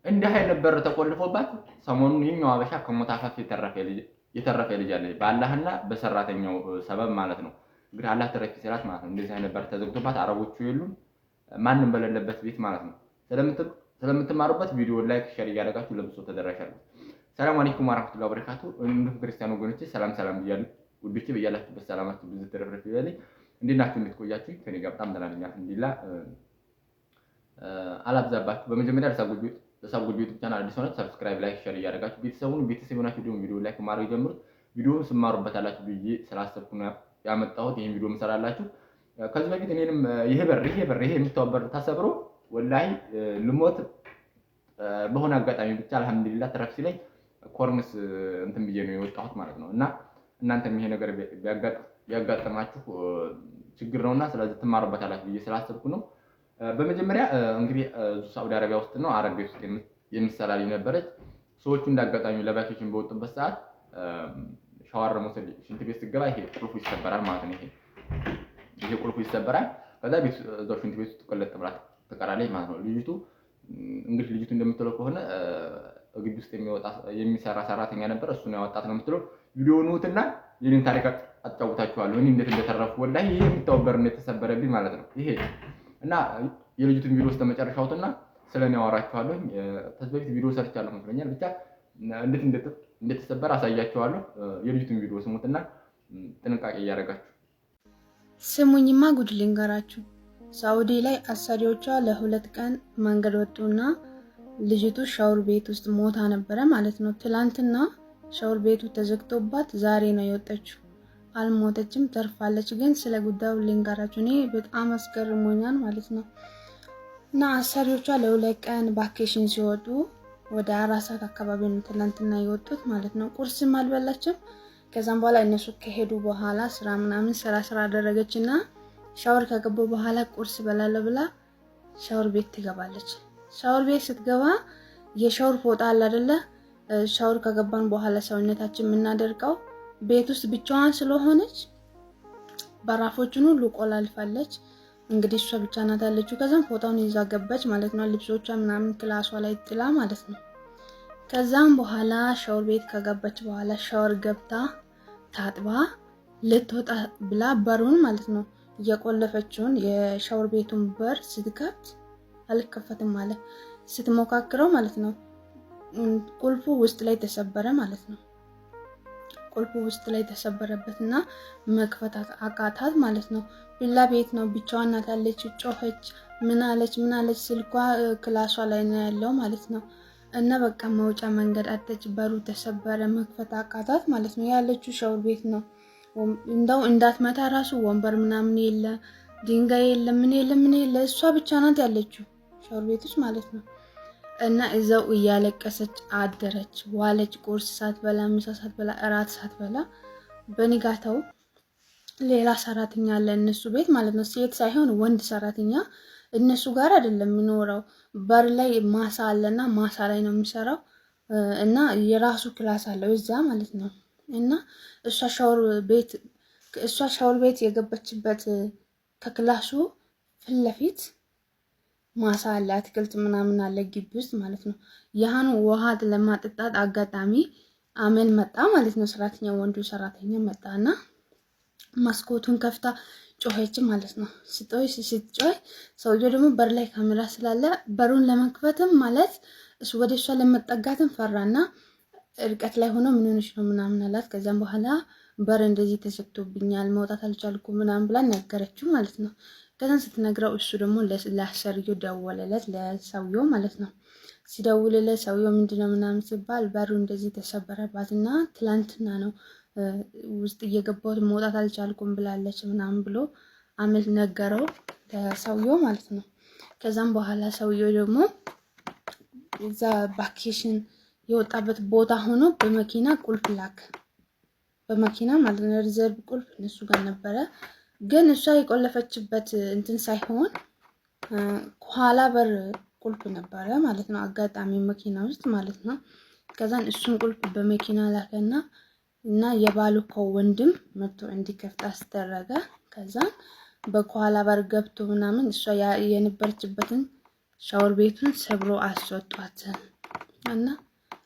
እንደ ኃይል ነበር ተቆልፎባት ሰሞኑን ይሄኛው አበሻ ከሞት አፋፍ የተረፈ ልጅ አለ በአላህና በሰራተኛው ሰበብ ማለት ነው። እንግዲህ አላህ ተረፈ ሲላት ማለት ነው። እንደዚህ ነበር ተዘግቶባት አረቦቹ የሉም ማንንም በሌለበት ቤት ማለት ነው። ስለምትማሩበት ቪዲዮ ላይክ ሼር እያደረጋችሁ ለብዙ ተደራሽ አድርጉ። ሰላም አለይኩም ወራህመቱላሂ ወበረካቱ። እንዴት ክርስቲያን ወገኖቼ ሰላም ብያለሁ። ውዶቼ በያላችሁበት ሰላማችሁ ብዙ ተረፍረፍ ይበልኝ። እንዴት ናችሁ? እንዴት ቆያችሁ? ከኔ ጋር በጣም ደህና ነኝ አልሐምዱሊላህ። አላብዛባችሁ። በመጀመሪያ ለሳጉ ዩቲዩብ ቻናል አዲስ ሆናችሁ ሰብስክራይብ፣ ላይክ፣ ሼር እያደረጋችሁ ቤተሰብ ሆናችሁ ደግሞ ቪዲዮ ላይክ ማድረግ ጀምሩት። ቪዲዮውን ስማሩበታላችሁ ብዬ ስላሰብኩ ነው ያመጣሁት ይሄን ቪዲዮ መሰራላችሁ። ከዚህ በፊት እኔንም ይሄ የምታወበር ተሰብሮ ወላሂ ልሞት በሆነ አጋጣሚ ብቻ አልሐምዱሊላህ ተረፍ ሲለኝ ኮርንስ እንትን ብዬ ነው የወጣሁት ማለት ነው። እና እናንተም ይሄ ነገር ቢያጋጥማችሁ ችግር ነውና ስለዚህ ትማሩበታላችሁ ብዬ ስላሰብኩ ነው። በመጀመሪያ እንግዲህ ሳውዲ አረቢያ ውስጥ ነው አረብ ቤት ውስጥ የምትሰራ ልጅ ነበረች። ሰዎቹ እንዳጋጣሚ ለቫኬሽን በወጡበት ሰዓት ሻወር መውሰድ ሽንት ቤት ስትገባ ይሄ ቁልፉ ይሰበራል ማለት ነው። ይሄ ቁልፉ ይሰበራል። ከዛ ቤት እዛው ሽንት ቤት ውስጥ ቆለጥ ብላ ትቀራለች ማለት ነው። ልጅቱ እንደምትለው ከሆነ ግቢ ውስጥ የሚሰራ ሰራተኛ ነበር፣ እሱ ነው ያወጣት ነው የምትለው። ቪዲዮውን ውትና የኔን ታሪክ አጫውታችኋለሁ። እኔ እንዴት እንደተረፍኩ ወላሂ ይሄ የሚታወበር ነው የተሰበረብኝ ማለት ነው። ይሄ እና የልጅቱን ቪዲዮ ስለመጨረሻውትና ስለኔ አወራችኋለሁ። ከዚህ በፊት ቪዲዮ ሰርቻለሁ መስለኛል። ብቻ እንዴት እንደተሰበረ አሳያችኋለሁ። የልጅቱን ቪዲዮ ስሙትና ጥንቃቄ እያደረጋችሁ ስሙኝማ ጉድ ልንገራችሁ። ሳውዲ ላይ አሰሪዎቿ ለ2 ቀን መንገድ ወጡና ልጅቱ ሻወር ቤት ውስጥ ሞታ ነበረ ማለት ነው። ትላንትና ሻወር ቤቱ ተዘግቶባት ዛሬ ነው የወጣችው። አልሞተችም፣ ተርፋለች። ግን ስለ ጉዳዩ ልንገራችሁ። እኔ በጣም አስገርሞኛል ማለት ነው። እና አሰሪዎቿ ለ2 ቀን ቫኬሽን ሲወጡ ወደ 4 ሰዓት አካባቢ ነው ትላንትና የወጡት ማለት ነው። ቁርስም አልበላችም። ከዛም በኋላ እነሱ ከሄዱ በኋላ ስራ አደረገችና ሻወር ከገቡ በኋላ ቁርስ በላለሁ ብላ ሻወር ቤት ትገባለች። ሻወር ቤት ስትገባ የሻወር ፎጣ አለ አይደለ? ሻወር ከገባን በኋላ ሰውነታችን የምናደርቀው ቤት ውስጥ ብቻዋን ስለሆነች በራፎቹን ሁሉ ቆላልፋለች። እንግዲህ እሷ ብቻ ናት ያለችው። ከዛም ፎጣውን ይዛ ገባች ማለት ነው። ልብሶቿ ምናምን ክላሷ ላይ ጥላ ማለት ነው። ከዛም በኋላ ሻወር ቤት ከገባች በኋላ ሻወር ገብታ ታጥባ ልትወጣ ብላ በሩን ማለት ነው የቆለፈችውን የሻወር ቤቱን በር ስትከፍት አልከፈትም ማለት ስትሞካክረው ማለት ነው ቁልፉ ውስጥ ላይ ተሰበረ ማለት ነው። ቁልፉ ውስጥ ላይ ተሰበረበትና መክፈት አቃታት ማለት ነው። ቪላ ቤት ነው፣ ብቻዋን ናት ያለችው። ጮኸች፣ ምን አለች፣ ስልኳ ክላሷ ላይ ነው ያለው ማለት ነው። እና በቃ መውጫ መንገድ አጣች፣ በሩ ተሰበረ፣ መክፈት አቃታት ማለት ነው። ያለችው ሻወር ቤት ነው። እንደው እንዳትመታ ራሱ ወንበር ምናምን የለ፣ ድንጋይ የለ፣ ምን የለ፣ እሷ ብቻ ናት ያለችው ሻወር ቤት ውስጥ ማለት ነው። እና እዛው እያለቀሰች አደረች፣ ዋለች። ቁርስ ሳትበላ፣ ምሳ ሳትበላ፣ እራት ሳትበላ። በንጋታው ሌላ ሰራተኛ አለ እነሱ ቤት ማለት ነው። ሴት ሳይሆን ወንድ ሰራተኛ እነሱ ጋር አይደለም የሚኖረው። በር ላይ ማሳ አለና ማሳ ላይ ነው የሚሰራው እና የራሱ ክላስ አለው እዛ ማለት ነው። እና እሷ ሻወር ቤት የገባችበት ከክላሱ ፊት ለፊት ማሳ አለ፣ አትክልት ምናምን አለ ግቢ ውስጥ ማለት ነው። ያህኑ ውሃ ለማጠጣት አጋጣሚ አመል መጣ ማለት ነው። ወንዱ ሰራተኛ መጣና መስኮቱን ከፍታ ጮኸች ማለት ነው። ስትጮህ ሰውየው ደግሞ በር ላይ ካሜራ ስላለ በሩን ለመክፈትም ማለት እሱ ወደ እሷ ለመጠጋትም ፈራና ርቀት ላይ ሆኖ ምን ሆነሽ ነው ምናምን አላት። ከዛም በኋላ በር እንደዚህ ተዘግቶብኛል መውጣት አልቻልኩም ምናምን ብላ ነገረችው ማለት ነው። ከዛን ስትነግረው እሱ ደግሞ ለአሰሪው ደወለለት፣ ለሰውየው ማለት ነው። ሲደውልለት ሰውየው ምንድነው ምናምን ሲባል በሩ እንደዚህ ተሰበረባትና ትላንትና ነው ውስጥ እየገባሁት መውጣት አልቻልኩም ብላለች ምናምን ብሎ አመል ነገረው ለሰውየው ማለት ነው። ከዛም በኋላ ሰውየው ደግሞ እዛ ቫኬሽን የወጣበት ቦታ ሆኖ በመኪና ቁልፍ ላክ። በመኪና ማለት ነው። ሪዘርቭ ቁልፍ እነሱ ጋር ነበረ። ግን እሷ የቆለፈችበት እንትን ሳይሆን ከኋላ በር ቁልፍ ነበረ ማለት ነው። አጋጣሚ መኪና ውስጥ ማለት ነው። ከዛን እሱን ቁልፍ በመኪና ላከና እና የባሉ ወንድም መጥቶ እንዲከፍት አስደረገ። ከዛን በኋላ በር ገብቶ ምናምን እሷ የነበረችበትን ሻወር ቤቱን ሰብሮ አስወጧት እና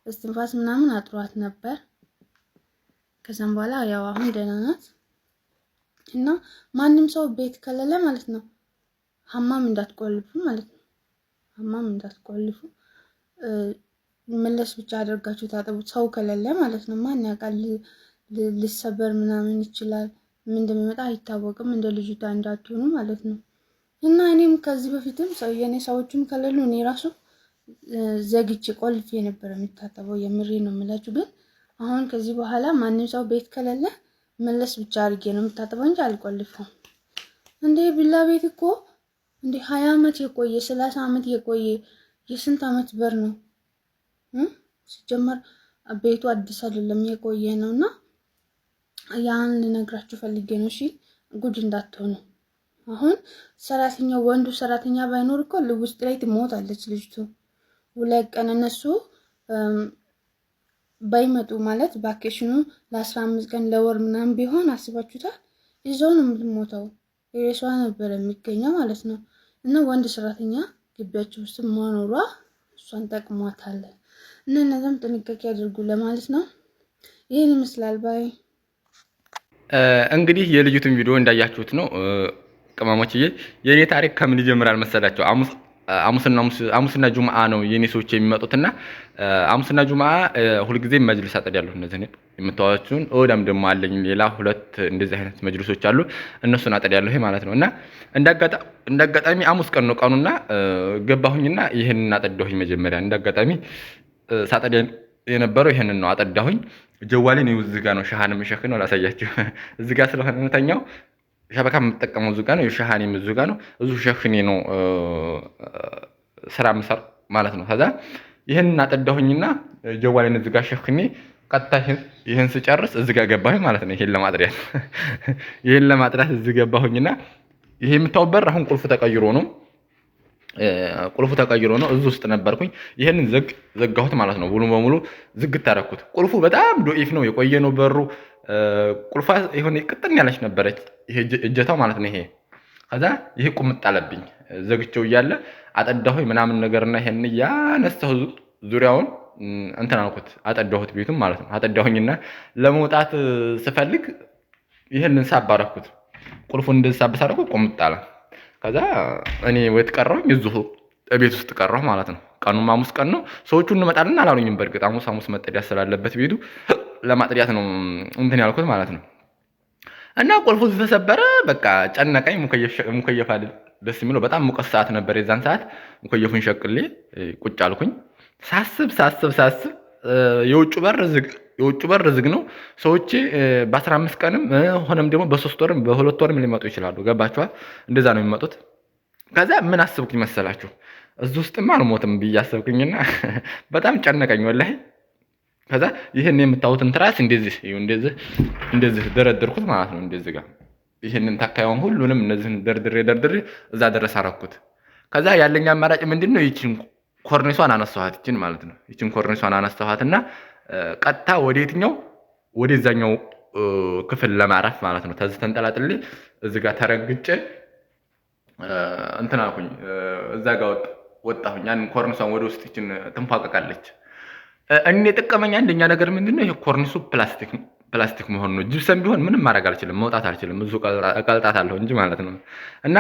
እስትንፋስ ምናምን አጥሯት ነበር። ከዛም በኋላ ያው አሁን ደህና ናት። እና ማንም ሰው ቤት ከሌለ ማለት ነው ሐማም እንዳትቆልፉ ማለት ነው። ሐማም እንዳትቆልፉ መለስ ብቻ አድርጋችሁ ታጠቡት። ሰው ከሌለ ማለት ነው። ማን ያውቃል ሊሰበር ምናምን ይችላል። ምን እንደሚመጣ አይታወቅም። እንደ ልጅቷ እንዳትሆኑ ማለት ነው። እና እኔም ከዚህ በፊትም የኔ ሰዎችም ከሌሉ እኔ ራሱ ዘግቼ ቆልፌ ነበር የሚታጠበው። የምሬ ነው የምላችሁ። ግን አሁን ከዚህ በኋላ ማንም ሰው ቤት ከሌለ መለስ ብቻ አድርጌ ነው የምታጠበው እንጂ አልቆልፈውም። እንዴ ቢላ ቤት እኮ እንዴ 20 ዓመት የቆየ 30 ዓመት የቆየ የስንት ዓመት በር ነው ሲጀመር ቤቱ አዲስ አይደለም የቆየ ነውና ያን ልነግራችሁ ፈልጌ ነው። እሺ ጉድ እንዳትሆኑ። አሁን ሰራተኛው ወንዱ ሰራተኛ ባይኖር እኮ ውስጥ ላይ ትሞታለች ልጅቱ። 2 ቀን እነሱ ባይመጡ ማለት ቫኬሽኑ ለ15 ቀን ለወር ምናምን ቢሆን አስባችሁታል? ይዘው ነው የምትሞተው። ሬሷ ነበር የሚገኘው ማለት ነው። እና ወንድ ሰራተኛ ግቢያቸው ውስጥ መኖሯ እሷን ጠቅሟታል። እና እነዛም ጥንቃቄ ያድርጉ ለማለት ነው። ይህን ይመስላል ባይ። እንግዲህ የልጅቱን ቪዲዮ እንዳያችሁት ነው ቅመሞችዬ። የኔ ታሪክ ከምን ይጀምራል መሰላቸው? ሐሙስና ጁምዓ ነው የኔ ሰዎች የሚመጡትና ሐሙስና ጁምዓ ሁልጊዜ መጅልስ አጠዳለሁ። እነዚህ የምታዋችሁን ወዳም ደግሞ አለኝ ሌላ 2 እንደዚህ አይነት መጅልሶች አሉ። እነሱን አጠዳለሁ ማለት ነው። እና እንዳጋጣሚ ሐሙስ ቀን ነው ቀኑና ገባሁኝና ይሄንን አጠዳሁኝ። መጀመሪያ እንዳጋጣሚ ሳጠዳ የነበረው ይሄንን ነው አጠዳሁኝ። ጀዋሌን እዚህ ጋር ነው ሻሃን የምሸክነው ላሳያችሁ። እዚህ ጋር ስለሆነ የምተኛው ሸበካ የምጠቀመው እዚህ ጋር ነው። የሻሃኔም እዚህ ጋር ነው። እዚሁ ሸክኔ ነው ስራ የምሰራው ማለት ነው። ከዛ ይሄንን አጠዳሁኝና ጀዋሌን እዚህ ጋር ሸክኔ ቀጥታ ይሄን ስጨርስ እዚህ ጋር ገባሁኝ ማለት ነው። ይሄን ለማጥራት እዚህ ገባሁኝና ይሄ የምታዩት በር አሁን ቁልፉ ተቀይሮ ነው። እዚህ ውስጥ ነበርኩኝ። ይሄንን ዘጋሁት ማለት ነው። ሙሉ በሙሉ ዝግት አደረኩት። ቁልፉ በጣም ዶኢፍ ነው፣ የቆየ ነው በሩ። ቁልፏ የሆነ ቅጥን ያለች ነበረች፣ ይሄ እጀታው ማለት ነው። ከዛ ይሄ ቁምጥ አለብኝ። ዘግቼው እያለ አጠዳሁኝ ምናምን ነገርና ይሄን ያነሳሁ ዙሪያውን እንትን አልኩት፣ አጠዳሁት ቤቱም ማለት ነው። አጠዳሁኝና ለመውጣት ስፈልግ ይሄንን ሳባረኩት። ቁልፉን እንደዚህ ሳበሳረኩ ቁምጥ አለ። ከዛ እኔ ወጥ ቀረሁኝ፣ እዚሁ ቤት ውስጥ ቀረሁ ማለት ነው። ቀኑም ሐሙስ ቀን ነው። ሰዎቹ እንመጣለን አላሉኝም። በእርግጥ ሐሙስ መጠዳት ስላለበት ቤቱ ለማጥዳት ነው እንትን ያልኩት ማለት ነው። እና ቁልፉ ተሰበረ። በቃ ጨነቀኝ። ሙከየፍ አይደል ደስ የሚለው በጣም ሙቀት ሰዓት ነበር የዛን ሰዓት። ሙከየፉን ሸቅሌ ቁጭ አልኩኝ። ሳስብ የውጭ በር ዝግ ነው። ሰዎች በ15 ቀንም ሆነም ደግሞ በ3 ወርም በ2 ወርም ሊመጡ ይችላሉ። ገባችኋል? እንደዛ ነው የሚመጡት። ከዛ ምን አስብኩኝ መሰላችሁ? እዚህ ውስጥማ አልሞትም ብዬ አሰብኩኝና በጣም ጨነቀኝ ወላሂ። ከዛ ይሄን የምታዩትን ትራስ እንደዚህ ደረደርኩት ማለት ነው። እንደዚህ ጋር ይሄንን ታካዩን ሁሉንም እነዚህን ደርድሬ እዛ ድረስ አረኩት። ከዛ ያለኝ አማራጭ ምንድነው? ይቺን ኮርኒሷን አነሳኋት፣ ይቺን ማለት ነው። ይቺን ኮርኒሷን አነሳኋትና ቀጥታ ወደዛኛው ክፍል ለማረፍ ማለት ነው። ተዚህ ተንጠላጥሌ እዚህ ጋር ተረግጬ እንትን አልኩኝ። እዛ ጋር ወጣሁኝ። ያን ኮርኒሷን ወደ ውስጥ ይችን ትንፏቀቃለች። እኔ የጠቀመኝ አንደኛ ነገር ምንድነው? ይሄ ኮርኒሱ ፕላስቲክ መሆኑ ነው። ጅብሰም ቢሆን ምንም ማድረግ አልችልም፣ መውጣት አልችልም። እዚሁ ቀልጣታለሁ እንጂ ማለት ነው። እና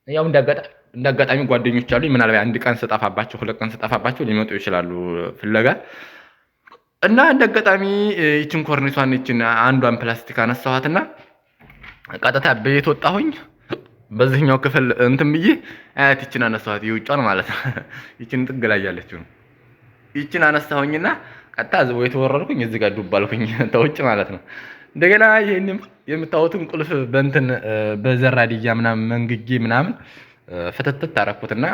ያው እንዳጋጣሚ ጓደኞች አሉኝ። ምናልባት 1 ቀን ስጠፋባቸው 2 ቀን ስጠፋባቸው ሊመጡ ይችላሉ ፍለጋ። እና እንዳጋጣሚ ይችን ኮርኒሷን ይችን አንዷን ፕላስቲክ አነሳኋትና ቀጥታ ቤት ወጣሁኝ። በዚህኛው ክፍል እንትን ብዬ አያት ይችን አነሳኋት፣ የውጫን ማለት ነው። ይችን ጥግ ላይ ያለችው ይችን አነሳሁኝና ቀጥታ እዚህ ወይ ተወረድኩኝ፣ እዚህ ጋር ዱብ አልኩኝ ተውጭ ማለት ነው። እንደገና ይሄን የምታዩትን ቁልፍ በእንትን በዘራድያ ምናምን መንግጌ ምናምን ፍትትት አደረኩትና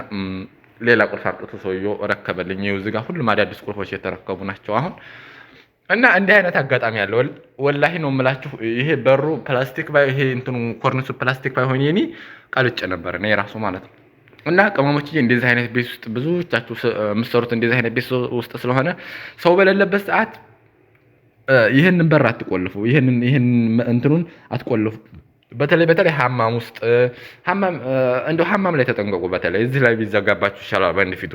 ሌላ ቁልፍ አምጥቶ ሰውዬው ረከበልኝ። ይኸው እዚህ ጋር ሁሉም አዳዲስ ቁልፎች የተረከቡ ናቸው አሁን። እና እንዲህ አይነት አጋጣሚ አለ ወላሂ ነው የምላችሁ። ይሄ በሩ ፕላስቲክ ይሄ እንትኑ ኮርኒሱ ፕላስቲክ ባይሆን የኔ ቀልጬ ነበር እኔ ራሱ ማለት ነው። እና ቅመሞችዬ እንደዚህ አይነት ቤት ውስጥ ብዙዎቻችሁ የምትሰሩት እንደዚህ አይነት ቤት ውስጥ ስለሆነ ሰው በሌለበት ሰዓት ይሄንን በር አትቆልፉ፣ ይሄንን እንትኑን አትቆልፉ። በተለይ ሐማም ውስጥ ሐማም ላይ ተጠንቀቁ። በተለይ እዚህ ላይ ቢዘጋባችሁ ይሻላል። በአንድ ፊቱ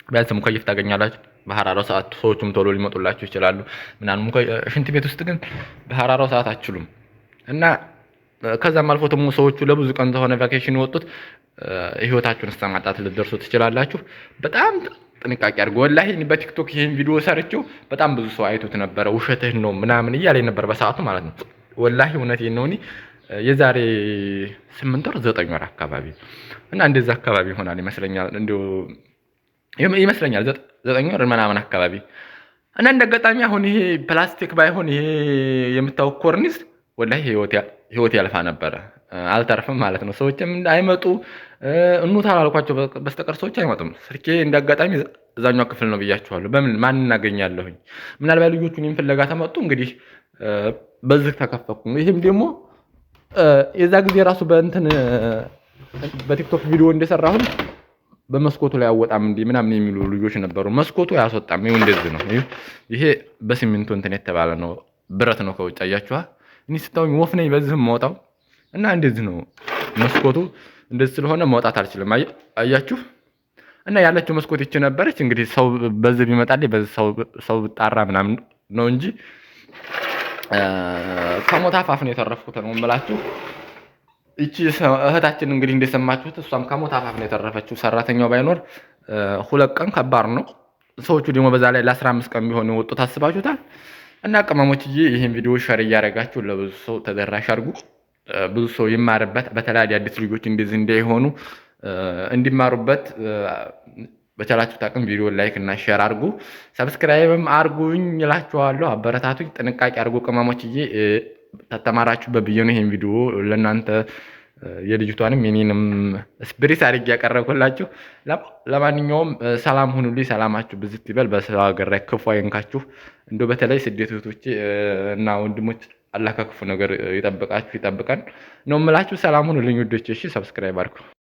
ቢያንስ ሙከይፍ ታገኛላችሁ። በሐራራው ሰዓት ሰዎቹም ቶሎ ሊመጡላችሁ ይችላሉ ምናምን። ሽንት ቤት ውስጥ ግን በሐራራው ሰዓት አትችሉም። እና ከዛም አልፎ ደግሞ ሰዎቹ ለብዙ ቀን ተሆነ ቫኬሽን የወጡት ህይወታችሁን እስከማጣት ልትደርሱ ትችላላችሁ። በጣም ጥንቃቄ አድርጉ። ወላሂ በቲክቶክ ይሄን ቪዲዮ ሰርቼው በጣም ብዙ ሰው አይቶት ነበረ። ውሸትህን ነው ምናምን እያለኝ ነበር በሰዓቱ ማለት ነው። ወላሂ እውነቴን ነው። እኔ የዛሬ 8 ወር 9 ወር አካባቢ እና እንደዛ አካባቢ ይሆናል ይመስለኛል። እንዲሁ ይመስለኛል 9 ወር ምናምን አካባቢ እና እንዳጋጣሚ አሁን ይሄ ፕላስቲክ ባይሆን ይሄ የምታውቅ ኮርኒስ ወላሂ ህይወት ያልፋ ነበረ። አልተርፍም ማለት ነው። ሰዎችም እንዳይመጡ እኑት አላልኳቸው በስተቀር ሰዎች አይመጡም። ስልኬ እንዳጋጣሚ እዛኛው ክፍል ነው ብያችኋለሁ። በምን ማን እናገኛለሁኝ? ምናልባት ልጆቹ እኔን ፍለጋ ተመጡ። እንግዲህ በዚህ ተከፈኩ። ይሄም ደግሞ የዛ ጊዜ ራሱ በቲክቶክ ቪዲዮ እንደሰራሁኝ በመስኮቱ ላይ አወጣም እንዴ ምናምን የሚሉ ልጆች ነበሩ። መስኮቱ አያስወጣም። ይሄው እንደዚህ ነው። ይሄ በሲሚንቶ እንትን የተባለ ነው፣ ብረት ነው ከውጭ አያችኋ። እኔ ስታውኝ ወፍ ነኝ በዚህ የማወጣው እና እንደዚህ ነው መስኮቱ። እንደዚህ ስለሆነ መውጣት አልችልም። አያችሁ። እና ያለችው መስኮት ይቺ ነበረች። እንግዲህ ሰው በዚህ ቢመጣልኝ በዚህ ሰው ጣራ ምናምን ነው እንጂ ከሞት አፋፍ ነው የተረፍኩት ነው የምላችሁ። ይቺ እህታችን እንግዲህ እንደሰማችሁት እሷም ከሞት አፋፍ ነው የተረፈችው። ሰራተኛው ባይኖር 2 ቀን ከባድ ነው። ሰዎቹ ደግሞ በዛ ላይ ለ15 ቀን ቢሆን የወጡት አስባችሁታል። እና ቅመሞችዬ ይህን ቪዲዮ ሸር እያደረጋችሁ ለብዙ ሰው ተደራሽ አድርጉ። ብዙ ሰው ይማርበት። በተለይ አዲስ ልጆች እንደዚህ እንዳይሆኑ እንዲማሩበት በቻላችሁት አቅም ቪዲዮ ላይክ እና ሼር አድርጉ። ሰብስክራይብም አድርጉኝ እላችኋለሁ። አበረታቱኝ። ጥንቃቄ አድርጉ ቅመሞችዬ። ተተማራችሁበት ብዬ ነው ይሄን ቪዲዮ ለእናንተ የልጅቷንም የኔንም ስፕሪስ አድርጌ ያቀረብኩላችሁ። ለማንኛውም ሰላም ሁኑልኝ። ሰላማችሁ ብዝት ይበል። በሰው ሀገር ላይ ክፉ አይንካችሁ። እንደው በተለይ ስደት እህቶቼ እና ወንድሞች አላህ ከክፉ ነገር ይጠብቃችሁ ይጠብቀን ነው የምላችሁ። ሰላም ሁኑልኝ ውዶቼ። እሺ ሰብስክራይብ አድርጉ።